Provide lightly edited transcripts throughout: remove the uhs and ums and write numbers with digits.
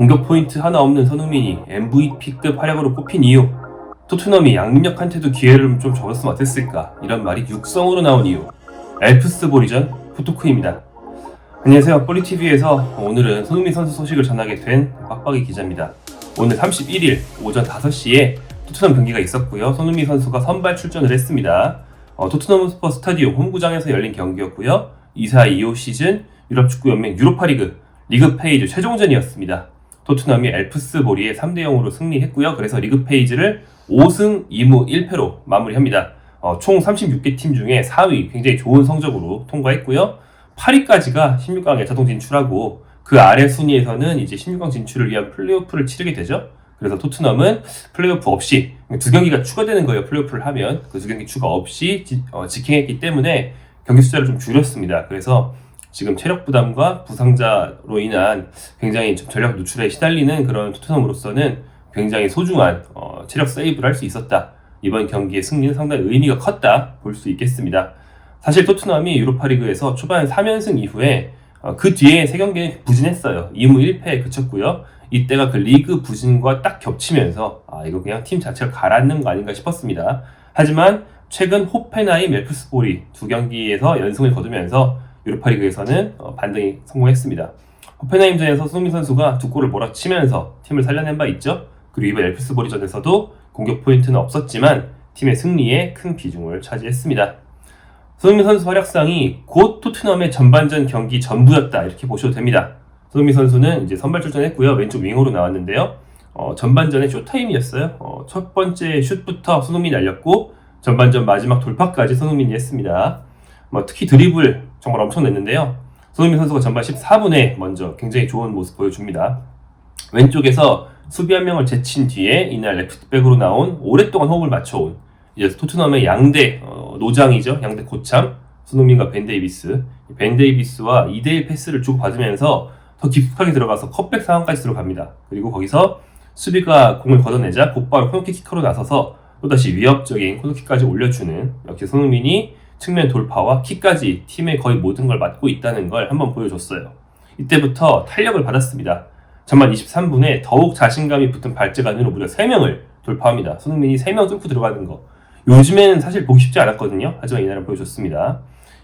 공격 포인트 하나 없는 손흥민이 MVP급 활약으로 꼽힌 이유, 토트넘이 양민혁한테도 기회를 좀 줘줬으면 어땠을까, 이런 말이 육성으로 나온 이유, 엘프스보리전 포토크입니다. 안녕하세요. 볼리TV에서 오늘은 손흥민 선수 소식을 전하게 된 빡빡이 기자입니다. 오늘 31일 오전 5시에 토트넘 경기가 있었고요. 손흥민 선수가 선발 출전을 했습니다. 토트넘 스퍼 스타디움 홈구장에서 열린 경기였고요. 24-25 시즌 유럽축구연맹 유로파리그 리그 페이지 최종전이었습니다. 토트넘이 엘프스보리에 3-0으로 승리했고요. 그래서 리그 페이지를 5승 2무 1패로 마무리합니다. 총 36개 팀 중에 4위, 굉장히 좋은 성적으로 통과했고요. 8위까지가 16강에 자동 진출하고 그 아래 순위에서는 이제 16강 진출을 위한 플레이오프를 치르게 되죠. 그래서 토트넘은 플레이오프 없이 2경기가 추가되는 거예요. 플레이오프를 하면 그 2경기 추가 없이 직행했기 때문에 경기 숫자를 좀 줄였습니다. 그래서 지금 체력 부담과 부상자로 인한 굉장히 좀 전력 노출에 시달리는 그런 토트넘으로서는 굉장히 소중한 체력 세이브를 할 수 있었다. 이번 경기의 승리는 상당히 의미가 컸다 볼 수 있겠습니다. 사실 토트넘이 유로파리그에서 초반 3연승 이후에 그 뒤에 3경기는 부진했어요. 2무 1패에 그쳤고요. 이때가 그 리그 부진과 딱 겹치면서 이거 그냥 팀 자체가 가라앉는 거 아닌가 싶었습니다. 하지만 최근 호펜하임, 엘프스보리 2경기에서 연승을 거두면서 유로파리그에서는 반등이 성공했습니다. 호펜하임전에서 손흥민 선수가 2골을 몰아치면서 팀을 살려낸 바 있죠. 그리고 이번 엘프스보리전에서도 공격 포인트는 없었지만 팀의 승리에 큰 비중을 차지했습니다. 손흥민 선수 활약상이 곧 토트넘의 전반전 경기 전부였다, 이렇게 보셔도 됩니다. 손흥민 선수는 이제 선발 출전했고요. 왼쪽 윙으로 나왔는데요. 전반전에 쇼타임이었어요. 첫 번째 슛부터 손흥민이 날렸고 전반전 마지막 돌파까지 손흥민이 했습니다. 특히 드리블 정말 엄청 냈는데요. 손흥민 선수가 전반 14분에 먼저 굉장히 좋은 모습 보여줍니다. 왼쪽에서 수비 한 명을 제친 뒤에 이날 레프트백으로 나온 오랫동안 호흡을 맞춰온 이제 토트넘의 양대 노장이죠. 양대 고참 손흥민과 벤 데이비스와 2대1 패스를 주고받으면서 더 깊숙하게 들어가서 컵백 상황까지 들어갑니다. 그리고 거기서 수비가 공을 걷어내자 곧바로 코너킥 키커로 나서서 또다시 위협적인 코너킥까지 올려주는, 역시 손흥민이 측면 돌파와 킥까지 팀의 거의 모든 걸 맡고 있다는 걸 한번 보여줬어요. 이때부터 탄력을 받았습니다. 전반 23분에 더욱 자신감이 붙은 발재간으로 무려 3명을 돌파합니다. 손흥민이 3명 뚫고 들어가는 거, 요즘에는 사실 보기 쉽지 않았거든요. 하지만 이날은 보여줬습니다.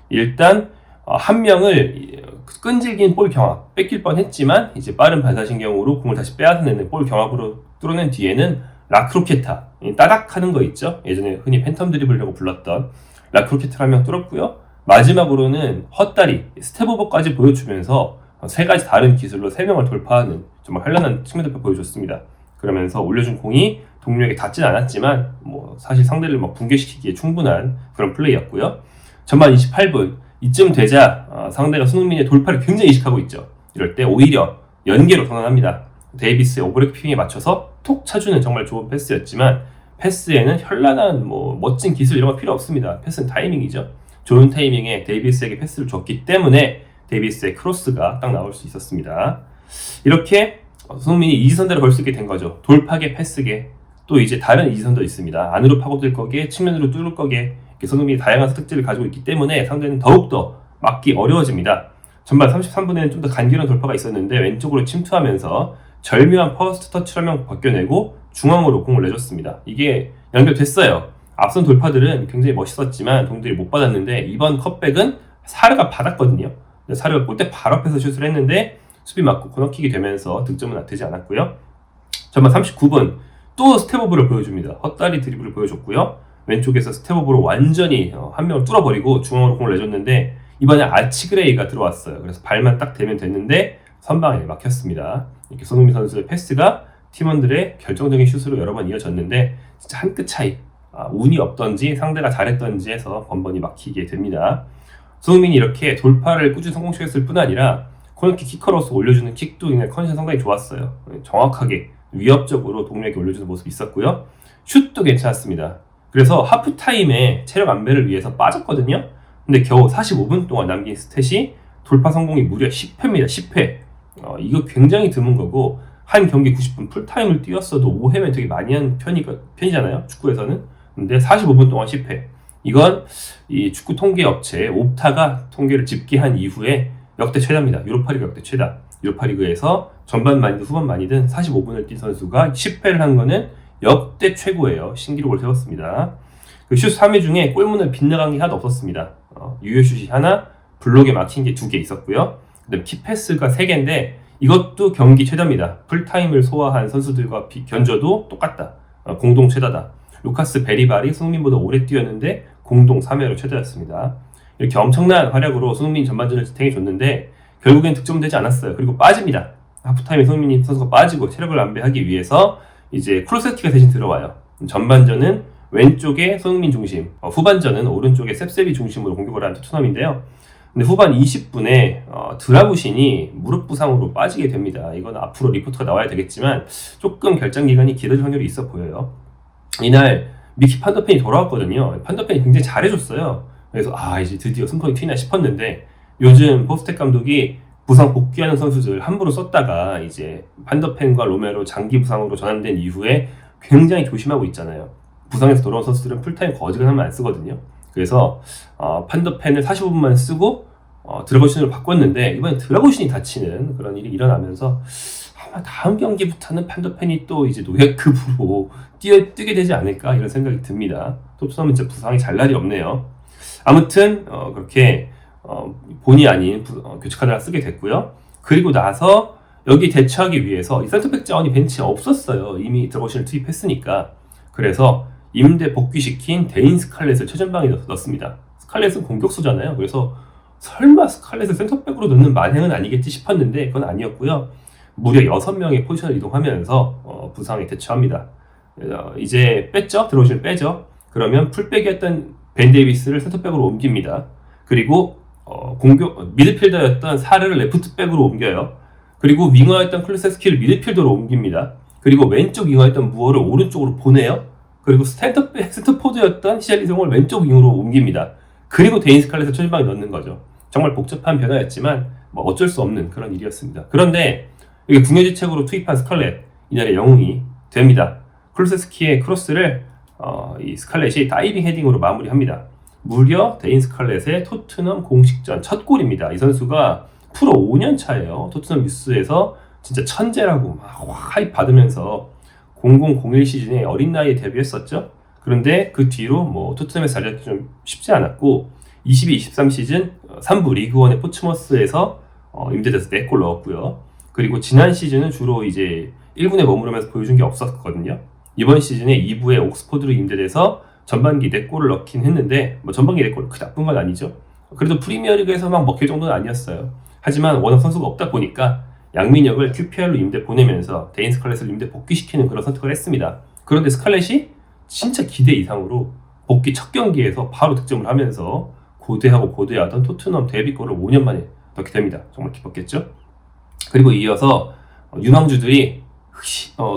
일단 한 명을 끈질긴 볼 경합, 뺏길 뻔했지만 이제 빠른 반사신경으로 공을 다시 빼앗아내는 볼 경합으로 뚫어낸 뒤에는 라크로케타, 따닥 하는 거 있죠. 예전에 흔히 팬텀 드리블이라고 불렀던 라크로케타를 한 명 뚫었고요. 마지막으로는 헛다리, 스텝오버까지 보여주면서 3가지 다른 기술로 3명을 돌파하는 정말 현란한 측면 돌파 보여줬습니다. 그러면서 올려준 공이 동료에게 닿진 않았지만 사실 상대를 붕괴시키기에 충분한 그런 플레이였고요. 전반 28분 이쯤 되자 상대가 손흥민의 돌파를 굉장히 의식하고 있죠. 이럴 때 오히려 연계로 전환합니다. 데이비스의 오버래핑에 맞춰서 톡 차주는 정말 좋은 패스였지만 패스에는 현란한 멋진 기술 이런 거 필요 없습니다. 패스는 타이밍이죠. 좋은 타이밍에 데이비스에게 패스를 줬기 때문에 데이비스의 크로스가 딱 나올 수 있었습니다. 이렇게 손흥민이 이지선대로 걸 수 있게 된 거죠. 돌파계, 패스계, 또 이제 다른 이지선도 있습니다. 안으로 파고들 거기에, 측면으로 뚫을 거기에, 손흥민이 다양한 특질을 가지고 있기 때문에 상대는 더욱더 막기 어려워집니다. 전반 33분에는 좀 더 간결한 돌파가 있었는데 왼쪽으로 침투하면서 절묘한 퍼스트 터치를 한 명 벗겨내고 중앙으로 공을 내줬습니다. 이게 연결됐어요. 앞선 돌파들은 굉장히 멋있었지만 동들이 못 받았는데 이번 컵백은 사르가 받았거든요. 사르가 골대 바로 앞에서 슛을 했는데 수비 맞고 코너킥이 되면서 득점은 되지 않았고요. 전반 39분 또 스텝오버를 보여줍니다. 헛다리 드리블을 보여줬고요. 왼쪽에서 스텝오버로 완전히 한 명을 뚫어버리고 중앙으로 공을 내줬는데 이번에 아치그레이가 들어왔어요. 그래서 발만 딱 대면 됐는데 선방에 막혔습니다. 이렇게 손흥민 선수의 패스가 팀원들의 결정적인 슛으로 여러 번 이어졌는데 진짜 한 끗 차이, 운이 없던지 상대가 잘했던지 해서 번번이 막히게 됩니다. 손흥민이 이렇게 돌파를 꾸준히 성공시켰을 뿐 아니라 코너킥 키커로서 올려주는 킥도 그냥 컨디션 상당히 좋았어요. 정확하게 위협적으로 동료에게 올려주는 모습이 있었고요. 슛도 괜찮았습니다. 그래서 하프타임에 체력 안배를 위해서 빠졌거든요. 근데 겨우 45분 동안 남긴 스탯이 돌파 성공이 무려 10회입니다. 10회. 이거 굉장히 드문 거고 한 경기 90분 풀타임을 뛰었어도 5회면 되게 많이 한 편이잖아요. 축구에서는. 근데 45분 동안 10회. 이건 이 축구 통계 업체 옵타가 통계를 집계한 이후에 역대 최다입니다. 유로파리그 역대 최다. 유로파리그에서 전반 많이든 후반 많이든 45분을 뛴 선수가 10회를 한 거는 역대 최고예요. 신기록을 세웠습니다. 그 슛 3회 중에 골문을 빗나간 게 하나도 없었습니다. 유효슛이 하나, 블록에 막힌 게 2개 있었고요. 그다음 키패스가 3개인데 이것도 경기 최다입니다. 풀타임을 소화한 선수들과 견줘도 똑같다. 공동 최다다. 루카스 베리발이 손흥민보다 오래 뛰었는데 공동 3회로 최다였습니다. 이렇게 엄청난 활약으로 손흥민 전반전을 지탱해줬는데 결국엔 득점되지 않았어요. 그리고 빠집니다. 하프타임에 손흥민 선수가 빠지고 체력을 안배하기 위해서 이제 쿠루세티가 대신 들어와요. 전반전은 왼쪽에 손흥민 중심, 후반전은 오른쪽에 셉셉이 중심으로 공격을 한 토트넘인데요. 근데 후반 20분에 드라구신이 무릎 부상으로 빠지게 됩니다. 이건 앞으로 리포트가 나와야 되겠지만 조금 결장 기간이 길어질 확률이 있어 보여요. 이날 미키 판더펜이 돌아왔거든요. 판더펜이 굉장히 잘해줬어요. 그래서 이제 드디어 승통이 튀나 싶었는데 요즘 포스텍 감독이 부상 복귀하는 선수들 함부로 썼다가 이제 판더펜과 로메로 장기 부상으로 전환된 이후에 굉장히 조심하고 있잖아요. 부상에서 돌아온 선수들은 풀타임 거지간하면 안 쓰거든요. 그래서 판더펜을 45분만 쓰고 드라고신으로 바꿨는데 이번엔 드라고신이 다치는 그런 일이 일어나면서 아마 다음 경기부터는 판더펜이 또 이제 노예급으로 뛰게 되지 않을까 이런 생각이 듭니다. 토트넘은 진짜 부상이 잘 날이 없네요. 아무튼 그렇게 본의 아닌 교체 카드를 쓰게 됐고요. 그리고 나서 여기 대처하기 위해서 이 센터백 자원이 벤치에 없었어요. 이미 드라고신을 투입했으니까. 그래서 임대 복귀시킨 데인 스칼렛을 최전방에 넣습니다. 스칼렛은 공격수잖아요. 그래서 설마 스칼렛을 센터백으로 넣는 만행은 아니겠지 싶었는데 그건 아니었고요. 무려 6명의 포지션을 이동하면서 부상에 대처합니다. 이제 뺐죠? 드라고신을 빼죠? 그러면 풀백이었던 벤 데이비스를 센터백으로 옮깁니다. 그리고 미드필더였던 사르를 레프트백으로 옮겨요. 그리고 윙어였던 클루세스키를 미드필더로 옮깁니다. 그리고 왼쪽 윙어였던 무어를 오른쪽으로 보내요. 그리고 센터포드였던 시알리송을 왼쪽 윙으로 옮깁니다. 그리고 데인 스칼렛을 최전방에 넣는 거죠. 정말 복잡한 변화였지만 어쩔 수 없는 그런 일이었습니다. 그런데 이게 궁여지책으로 투입한 스칼렛, 이날의 영웅이 됩니다. 클루세스키의 크로스를 이 스칼렛이 다이빙 헤딩으로 마무리합니다. 무려 데인 스칼렛의 토트넘 공식전 첫 골입니다. 이 선수가 프로 5년 차예요. 토트넘 뉴스에서 진짜 천재라고 막 하이프 받으면서 0001 시즌에 어린 나이에 데뷔했었죠. 그런데 그 뒤로 토트넘에서 자리하기 좀 쉽지 않았고 22-23 시즌 3부 리그원의 포츠머스에서 임대돼서 4골 넣었고요. 그리고 지난 시즌은 주로 이제 1군에 머무르면서 보여준 게 없었거든요. 이번 시즌에 2부에 옥스포드로 임대돼서 전반기 4골을 넣긴 했는데 전반기 4골 그 나쁜 건 아니죠. 그래도 프리미어리그에서 막 먹힐 정도는 아니었어요. 하지만 워낙 선수가 없다 보니까 양민혁을 QPR로 임대 보내면서 데인 스칼렛을 임대 복귀시키는 그런 선택을 했습니다. 그런데 스칼렛이 진짜 기대 이상으로 복귀 첫 경기에서 바로 득점을 하면서 고대하던 토트넘 데뷔골을 5년 만에 넣게 됩니다. 정말 기뻤겠죠? 그리고 이어서 유망주들이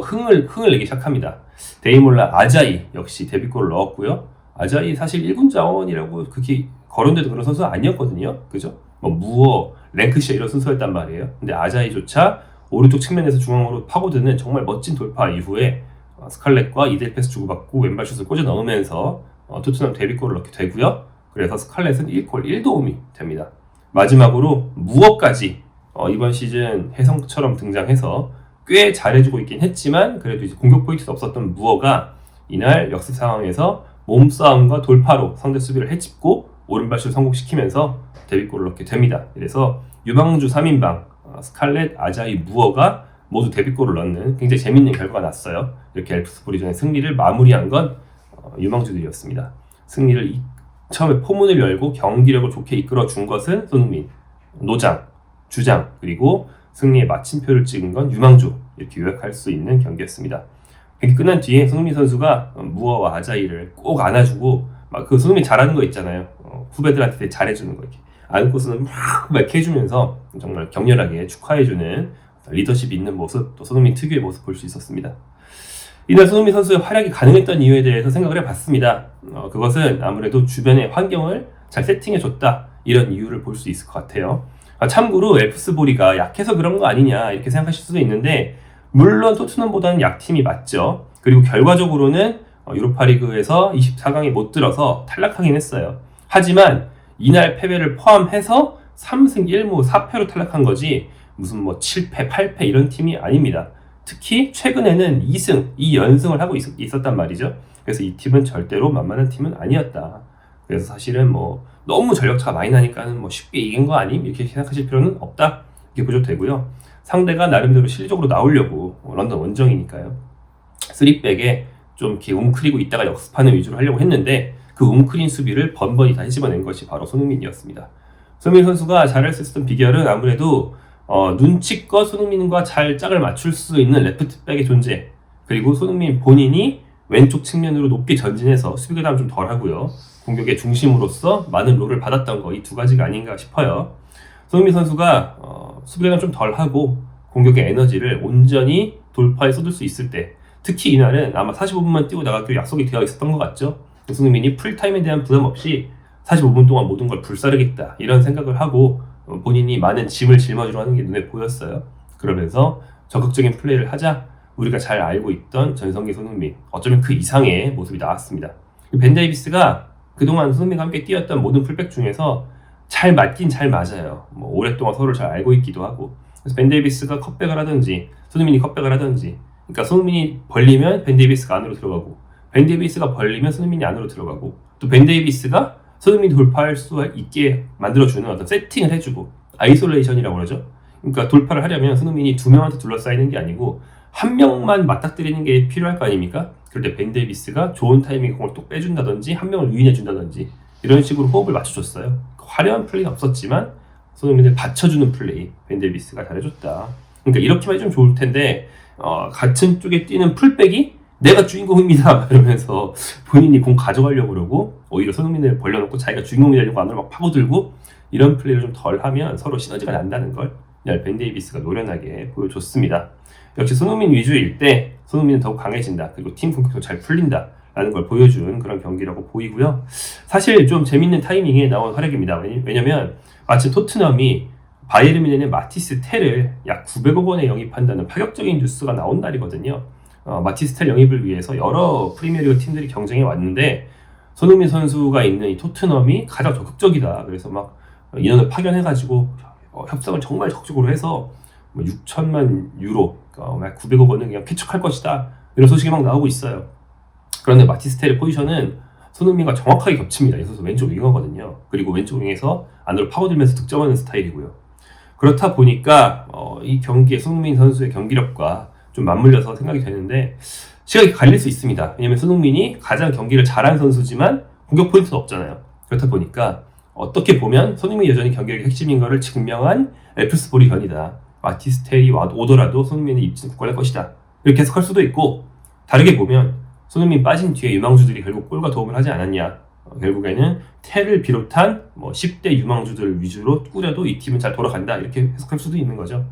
흥을 내기 시작합니다. 데이몰라 아자이 역시 데뷔골을 넣었고요. 아자이 사실 1군 자원이라고 그렇게 거론돼도 그런 선수는 아니었거든요. 그죠? 무어, 랭크시아 이런 순서였단 말이에요. 근데 아자이조차 오른쪽 측면에서 중앙으로 파고드는 정말 멋진 돌파 이후에 스칼렛과 이델 패스 주고받고 왼발 슛을 꽂아 넣으면서 토트넘 데뷔골을 넣게 되고요. 그래서 스칼렛은 1골 1도움이 됩니다. 마지막으로 무어까지 이번 시즌 혜성처럼 등장해서 꽤 잘해주고 있긴 했지만 그래도 이제 공격 포인트도 없었던 무어가 이날 역습 상황에서 몸싸움과 돌파로 상대 수비를 해집고 오른발슛을 성공시키면서 데뷔골을 넣게 됩니다. 그래서 유망주 3인방 스칼렛, 아자이, 무어가 모두 데뷔골을 넣는 굉장히 재밌는 결과가 났어요. 이렇게 엘프스부리전의 승리를 마무리한 건 유망주들이었습니다. 승리를 처음에 포문을 열고 경기력을 좋게 이끌어준 것은 손흥민, 노장, 주장, 그리고 승리의 마침표를 찍은 건 유망주, 이렇게 요약할 수 있는 경기였습니다. 경기 끝난 뒤에 손흥민 선수가 무어와 아자이를 꼭 안아주고 막 그 손흥민 잘하는 거 있잖아요. 후배들한테 되게 잘해주는 거 이렇게 안고서는 막 해주면서 정말 격렬하게 축하해주는 리더십이 있는 모습, 또 손흥민 특유의 모습 볼 수 있었습니다. 이날 손흥민 선수의 활약이 가능했던 이유에 대해서 생각을 해봤습니다. 그것은 아무래도 주변의 환경을 잘 세팅해줬다, 이런 이유를 볼 수 있을 것 같아요. 참고로 엘프스보리가 약해서 그런 거 아니냐 이렇게 생각하실 수도 있는데 물론 토트넘보다는 약팀이 맞죠. 그리고 결과적으로는 유로파리그에서 24강에 못 들어서 탈락하긴 했어요. 하지만 이날 패배를 포함해서 3승 1무 4패로 탈락한 거지 무슨 뭐 7패, 8패 이런 팀이 아닙니다. 특히 최근에는 2승, 2연승을 하고 있었단 말이죠. 그래서 이 팀은 절대로 만만한 팀은 아니었다. 그래서 사실은 뭐 너무 전력차가 많이 나니까는 뭐 쉽게 이긴 거 아님? 이렇게 생각하실 필요는 없다. 이렇게 보셔도 되고요. 상대가 나름대로 실력적으로 나오려고 런던 원정이니까요. 3백에 좀 이렇게 웅크리고 있다가 역습하는 위주로 하려고 했는데 그 웅크린 수비를 번번이 다 헤집어낸 것이 바로 손흥민이었습니다. 손흥민 선수가 잘할 수 있었던 비결은 아무래도 눈치껏 손흥민과 잘 짝을 맞출 수 있는 레프트백의 존재, 그리고 손흥민 본인이 왼쪽 측면으로 높게 전진해서 수비 부담 좀 덜하고요. 공격의 중심으로서 많은 롤을 받았던 거, 이 두 가지가 아닌가 싶어요. 손흥민 선수가 수비 부담 좀 덜하고 공격의 에너지를 온전히 돌파에 쏟을 수 있을 때, 특히 이날은 아마 45분만 뛰고 나가기로 약속이 되어 있었던 것 같죠. 손흥민이 풀타임에 대한 부담 없이 45분 동안 모든 걸 불사르겠다 이런 생각을 하고 본인이 많은 짐을 짊어지려 하는 게 눈에 보였어요. 그러면서 적극적인 플레이를 하자 우리가 잘 알고 있던 전성기 손흥민, 어쩌면 그 이상의 모습이 나왔습니다. 벤 데이비스가 그동안 손흥민과 함께 뛰었던 모든 풀백 중에서 잘 맞긴 잘 맞아요. 뭐 오랫동안 서로를 잘 알고 있기도 하고. 그래서 벤 데이비스가 컵백을 하든지 손흥민이 컵백을 하든지, 그러니까 손흥민이 벌리면 벤 데이비스가 안으로 들어가고, 벤 데이비스가 벌리면 손흥민이 안으로 들어가고, 또 벤 데이비스가 손흥민이 돌파할 수 있게 만들어주는 어떤 세팅을 해주고, 아이솔레이션이라고 그러죠. 그러니까 돌파를 하려면 손흥민이 두 명한테 둘러싸이는 게 아니고 한 명만 맞닥뜨리는 게 필요할 거 아닙니까? 그럴 때 벤 데이비스가 좋은 타이밍에 공을 또 빼준다든지 한 명을 유인해준다든지 이런 식으로 호흡을 맞춰줬어요. 화려한 플레이는 없었지만 손흥민을 받쳐주는 플레이 벤 데이비스가 잘해줬다. 그러니까 이렇게만 해주면 좋을 텐데 같은 쪽에 뛰는 풀백이 내가 주인공입니다 이러면서 본인이 공 가져가려고 그러고 오히려 손흥민을 벌려놓고 자기가 주인공이 되려고 안으로 막 파고들고, 이런 플레이를 좀 덜 하면 서로 시너지가 난다는 걸 벤 데이비스가 노련하게 보여줬습니다. 역시 손흥민 위주일 때 손흥민은 더욱 강해진다, 그리고 팀 공격도 잘 풀린다 라는 걸 보여준 그런 경기라고 보이고요. 사실 좀 재밌는 타이밍에 나온 활약입니다. 왜냐면 마침 토트넘이 바이에른 뮌헨의 마티스 텔을 약 900억 원에 영입한다는 파격적인 뉴스가 나온 날이거든요. 마티스 텔 영입을 위해서 여러 프리미어리그 팀들이 경쟁해 왔는데 손흥민 선수가 있는 이 토트넘이 가장 적극적이다. 그래서 막 인원을 파견해가지고 협상을 정말 적극적으로 해서 6천만 유로, 900억 원은 그냥 쾌척할 것이다, 이런 소식이 막 나오고 있어요. 그런데 마티스 텔의 포지션은 손흥민과 정확하게 겹칩니다. 이 선수 왼쪽 윙어거든요. 그리고 왼쪽 윙에서 안으로 파고들면서 득점하는 스타일이고요. 그렇다 보니까 이 경기에 손흥민 선수의 경기력과 좀 맞물려서 생각이 되는데 시각이 갈릴 수 있습니다. 왜냐면 손흥민이 가장 경기를 잘한 선수지만 공격 포인트는 없잖아요. 그렇다 보니까 어떻게 보면 손흥민이 여전히 경기력의 핵심인 것을 증명한 엘프스보리 견이다. 마티스 텔이 오더라도 손흥민의 입지는 굳건할 것이다, 이렇게 해석할 수도 있고, 다르게 보면 손흥민 빠진 뒤에 유망주들이 결국 골과 도움을 하지 않았냐, 결국에는 텔을 비롯한 10대 유망주들 위주로 꾸려도 이 팀은 잘 돌아간다, 이렇게 해석할 수도 있는 거죠.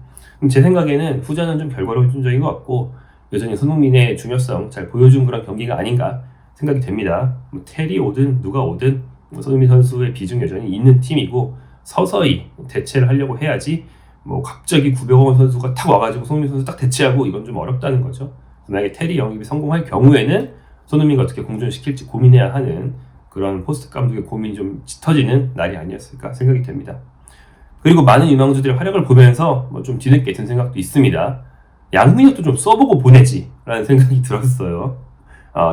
제 생각에는 후자는 좀 결과론적인 것 같고 여전히 손흥민의 중요성 잘 보여준 그런 경기가 아닌가 생각이 됩니다. 텔이 오든 누가 오든 손흥민 선수의 비중 여전히 있는 팀이고 서서히 대체를 하려고 해야지 갑자기 900억 원 선수가 탁 와가지고 손흥민 선수 딱 대체하고 이건 좀 어렵다는 거죠. 만약에 텔이 영입이 성공할 경우에는 손흥민과 어떻게 공존시킬지 고민해야 하는 그런 포스트 감독의 고민이 좀 짙어지는 날이 아니었을까 생각이 됩니다. 그리고 많은 유망주들의 활약을 보면서 좀 뒤늦게 든 생각도 있습니다. 양민혁도 좀 써보고 보내지 라는 생각이 들었어요.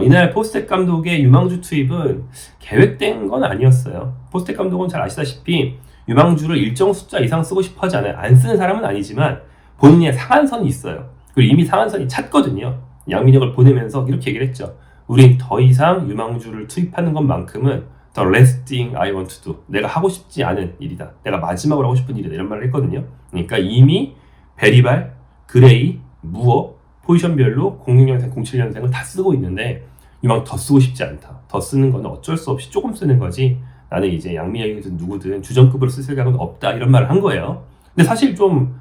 이날 포스텍 감독의 유망주 투입은 계획된 건 아니었어요. 포스텍 감독은 잘 아시다시피 유망주를 일정 숫자 이상 쓰고 싶어 하지 않아요. 안 쓰는 사람은 아니지만 본인의 상한선이 있어요. 그리고 이미 상한선이 찼거든요. 양민혁을 보내면서 이렇게 얘기를 했죠. 우린 더 이상 유망주를 투입하는 것만큼은 The last thing I want to do, 내가 하고 싶지 않은 일이다, 내가 마지막으로 하고 싶은 일이다, 이런 말을 했거든요. 그러니까 이미 베리발, 그레이, 무어 포지션별로 06년생, 07년생을 다 쓰고 있는데 유망 더 쓰고 싶지 않다. 더 쓰는 건 어쩔 수 없이 조금 쓰는 거지 나는 이제 양민혁이든 누구든 주전급으로 쓸 생각은 없다, 이런 말을 한 거예요. 근데 사실 좀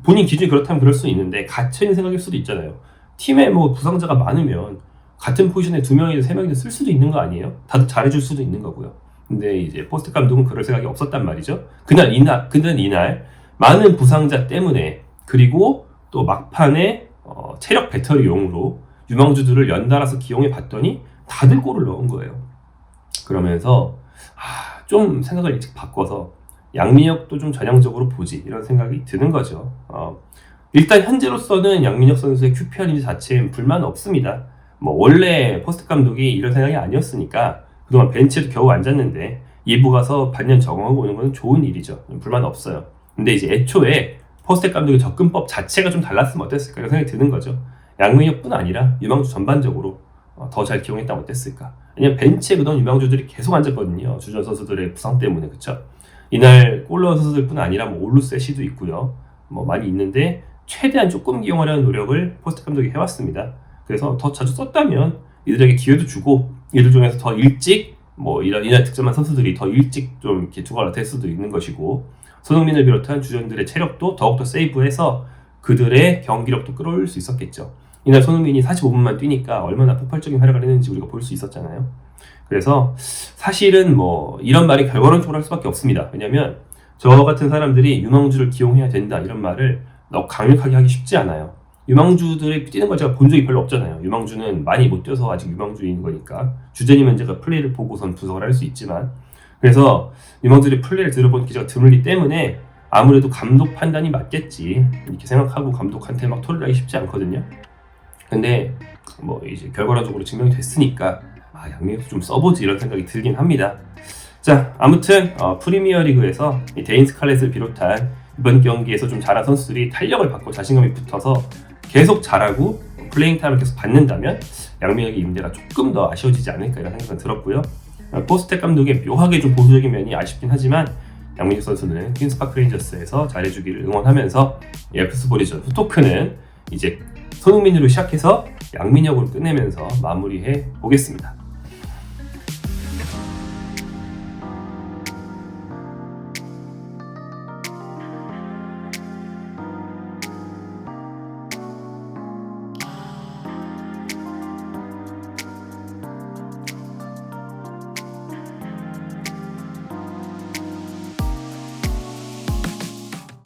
본인 기준이 그렇다면 그럴 수 있는데 갇혀있는 생각일 수도 있잖아요. 팀에 부상자가 많으면 같은 포지션에 2명이든 3명이든 쓸 수도 있는 거 아니에요? 다들 잘해줄 수도 있는 거고요. 근데 이제 포스트 감독은 그럴 생각이 없었단 말이죠. 그날 이날 많은 부상자 때문에, 그리고 또 막판에 체력 배터리용으로 유망주들을 연달아서 기용해 봤더니 다들 골을 넣은 거예요. 그러면서 좀 생각을 일찍 바꿔서 양민혁도 좀 전향적으로 보지 이런 생각이 드는 거죠. 일단 현재로서는 양민혁 선수의 QPR 임대 자체엔 불만 없습니다. 뭐 원래 포스트 감독이 이런 생각이 아니었으니까 그동안 벤치에도 겨우 앉았는데 예부 가서 반년 적응하고 오는 건 좋은 일이죠. 불만 없어요. 근데 이제 애초에 포스트 감독의 접근법 자체가 좀 달랐으면 어땠을까 이런 생각이 드는 거죠. 양민혁뿐 아니라 유망주 전반적으로 더 잘 기용했다면 어땠을까. 왜냐면 벤치에 그동안 유망주들이 계속 앉았거든요. 주전 선수들의 부상 때문에. 그쵸? 이날 골 넣은 선수들뿐 아니라 뭐 올루세시도 있고요. 뭐 많이 있는데 최대한 조금 기용하려는 노력을 포스트 감독이 해왔습니다. 그래서 더 자주 썼다면 이들에게 기회도 주고 이들 중에서 더 일찍 뭐 이날 득점한 선수들이 더 일찍 좀 이렇게 두각을 낼 수도 있는 것이고 손흥민을 비롯한 주전들의 체력도 더욱더 세이브해서 그들의 경기력도 끌어올릴 수 있었겠죠. 이날 손흥민이 45분만 뛰니까 얼마나 폭발적인 활약을 했는지 우리가 볼 수 있었잖아요. 그래서 사실은 뭐 이런 말이 결과론적으로 할 수밖에 없습니다. 왜냐면 저 같은 사람들이 유망주를 기용해야 된다 이런 말을 너무 강력하게 하기 쉽지 않아요. 유망주들이 뛰는 걸 제가 본 적이 별로 없잖아요. 유망주는 많이 못 뛰어서 아직 유망주인 거니까 주전이면 제가 플레이를 보고선 분석을 할 수 있지만 그래서 유망주들의 플레이를 들어본 기자가 드물기 때문에 아무래도 감독 판단이 맞겠지 이렇게 생각하고 감독한테 막 토를 하기 쉽지 않거든요. 근데 뭐 이제 결과론적으로 증명이 됐으니까 양민혁도 좀 써보지 이런 생각이 들긴 합니다. 자, 아무튼 프리미어리그에서 데인 스칼렛을 비롯한 이번 경기에서 좀 잘한 선수들이 탄력을 받고 자신감이 붙어서 계속 잘하고 플레잉 타임을 계속 받는다면 양민혁의 임대가 조금 더 아쉬워지지 않을까 이런 생각이 들었고요. 포스텍 감독의 묘하게 좀 보수적인 면이 아쉽긴 하지만 양민혁 선수는 퀸스파크 레인저스에서 잘해주기를 응원하면서 FC 보리전 후토크는 이제 손흥민으로 시작해서 양민혁으로 끝내면서 마무리해 보겠습니다.